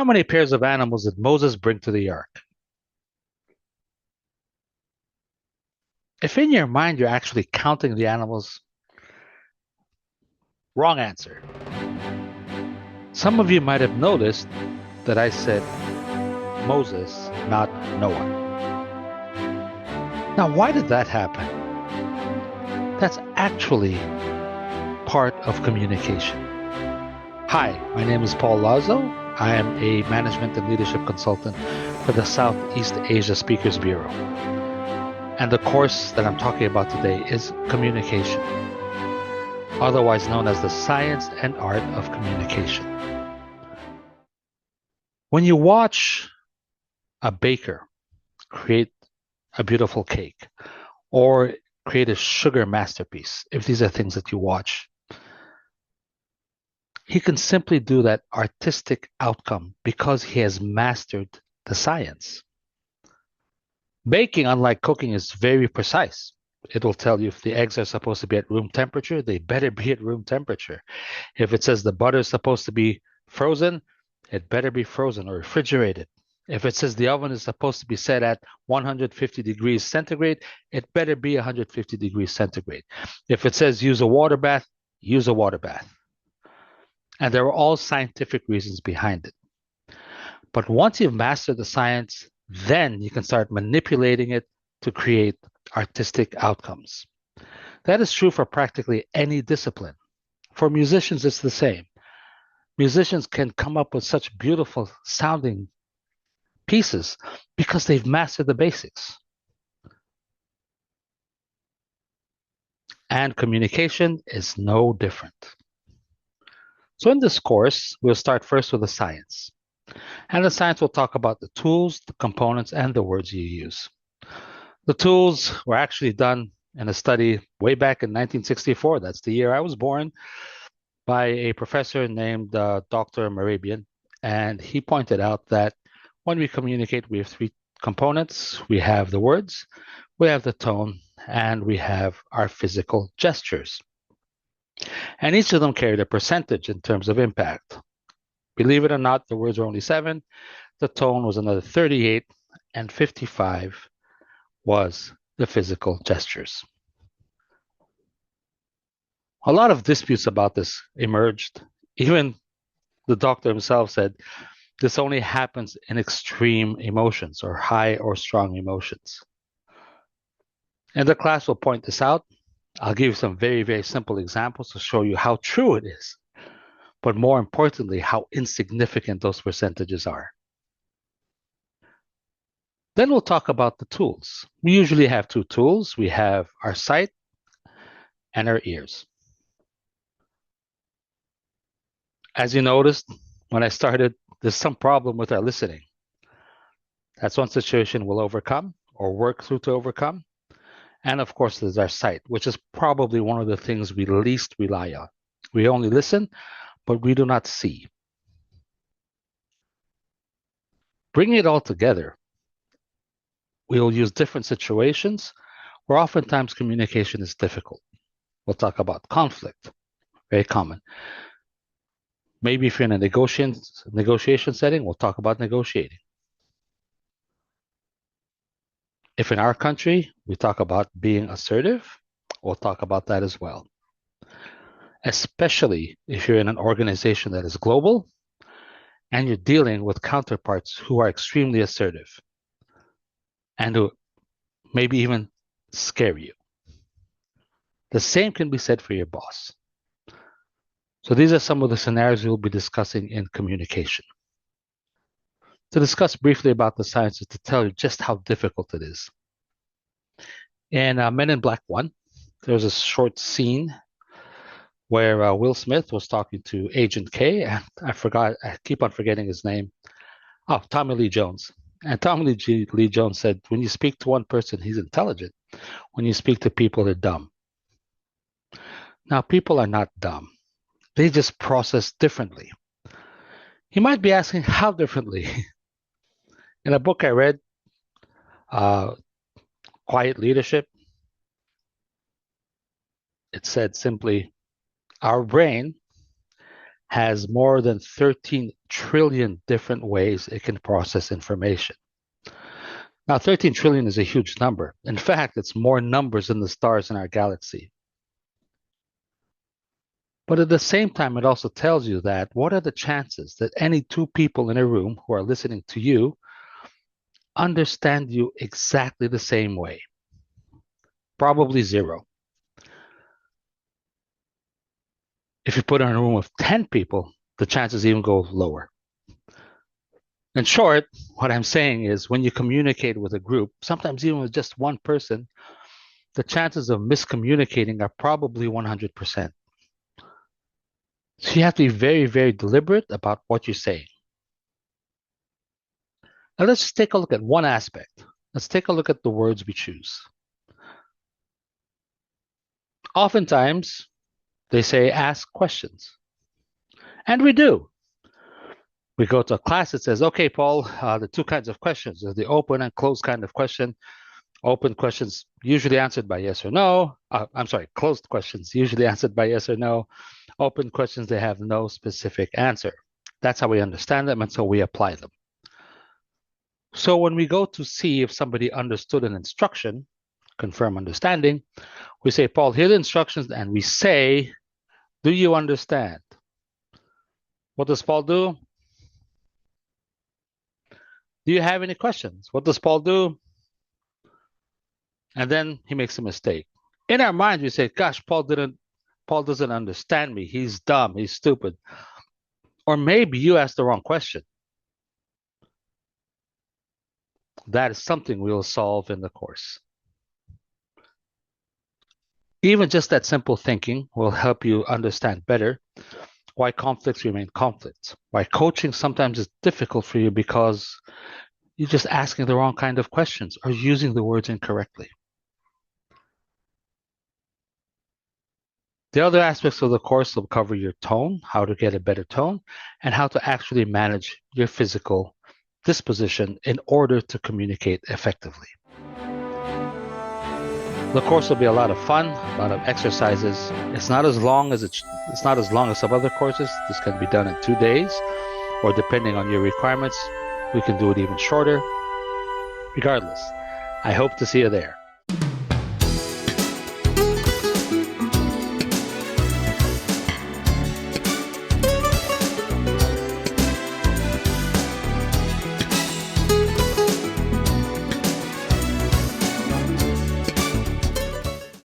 How many pairs of animals did Moses bring to the ark? If in your mind you're actually counting the animals, wrong answer. Some of you might have noticed that I said Moses, not Noah. Now, why did that happen? That's actually part of communication. Hi, my name is Paul Lazo. I am a management and leadership consultant for the Southeast Asia Speakers Bureau. And the course that I'm talking about today is communication, otherwise known as the science and art of communication. When you watch a baker create a beautiful cake or create a sugar masterpiece, if these are things that you watch, he can simply do that artistic outcome because he has mastered the science. Baking, unlike cooking, is very precise. It will tell you if the eggs are supposed to be at room temperature, they better be at room temperature. If it says the butter is supposed to be frozen, it better be frozen or refrigerated. If it says the oven is supposed to be set at 150 degrees centigrade, it better be 150 degrees centigrade. If it says use a water bath, use a water bath. And there are all scientific reasons behind it. But once you've mastered the science, then you can start manipulating it to create artistic outcomes. That is true for practically any discipline. For musicians, it's the same. Musicians can come up with such beautiful sounding pieces because they've mastered the basics. And communication is no different. So in this course, we'll start first with the science. And the science will talk about the tools, the components, and the words you use. The tools were actually done in a study way back in 1964. That's the year I was born, by a professor named Dr. Marymount. And he pointed out that when we communicate, we have three components. We have the words, we have the tone, and we have our physical gestures. And each of them carried a percentage in terms of impact. Believe it or not, the words were only 7, the tone was another 38, and 55 was the physical gestures. A lot of disputes about this emerged. Even the doctor himself said this only happens in extreme emotions or high or strong emotions. And the class will point this out. I'll give you some very, very simple examples to show you how true it is, but more importantly, how insignificant those percentages are. Then we'll talk about the tools. We usually have two tools. We have our sight and our ears. As you noticed, when I started, there's some problem with our listening. That's one situation we'll overcome or work through to overcome. And of course, there's our sight, which is probably one of the things we least rely on. We only listen, but we do not see. Bringing it all together, we'll use different situations where oftentimes communication is difficult. We'll talk about conflict, very common. Maybe if you're in a negotiation setting, we'll talk about negotiating. If in our country, we talk about being assertive, we'll talk about that as well. Especially if you're in an organization that is global and you're dealing with counterparts who are extremely assertive and who maybe even scare you. The same can be said for your boss. So these are some of the scenarios we'll be discussing in communication. To discuss briefly about the science is to tell you just how difficult it is. In Men in Black 1, there's a short scene where Will Smith was talking to Agent K, and I keep on forgetting his name. Oh, Tommy Lee Jones. And Tommy Lee Jones said, when you speak to one person, he's intelligent. When you speak to people, they're dumb. Now, people are not dumb. They just process differently. You might be asking, how differently? In a book I read, Quiet Leadership, it said simply, our brain has more than 13 trillion different ways it can process information. Now, 13 trillion is a huge number. In fact, it's more numbers than the stars in our galaxy. But at the same time, it also tells you that what are the chances that any two people in a room who are listening to you understand you exactly the same way? Probably zero. If you put it in a room of 10 people, the chances even go lower. In short, what I'm saying is when you communicate with a group, sometimes even with just one person, the chances of miscommunicating are probably 100%. So you have to be very, very deliberate about what you're saying. Now let's just take a look at one aspect. Let's take a look at the words we choose. Oftentimes, they say ask questions. And we do. We go to a class that says, okay, Paul, the two kinds of questions. There's the open and closed kind of question. Open questions usually answered by yes or no. Closed questions usually answered by yes or no. Open questions, they have no specific answer. That's how we understand them, and so we apply them. So when we go to see if somebody understood an instruction, confirm understanding, we say, Paul, here are the instructions, and we say, do you understand? What does Paul do? Do you have any questions? What does Paul do? And then he makes a mistake. In our mind, we say, gosh, Paul doesn't understand me. He's dumb. He's stupid. Or maybe you asked the wrong question. That is something we'll solve in the course. Even just that simple thinking will help you understand better why conflicts remain conflicts, why coaching sometimes is difficult for you because you're just asking the wrong kind of questions or using the words incorrectly. The other aspects of the course will cover your tone, how to get a better tone, and how to actually manage your physical disposition in order to communicate effectively. The course will be a lot of fun, a lot of exercises. It's not as long as some other courses. This can be done in 2 days, or depending on your requirements, we can do it even shorter. Regardless, I hope to see you there.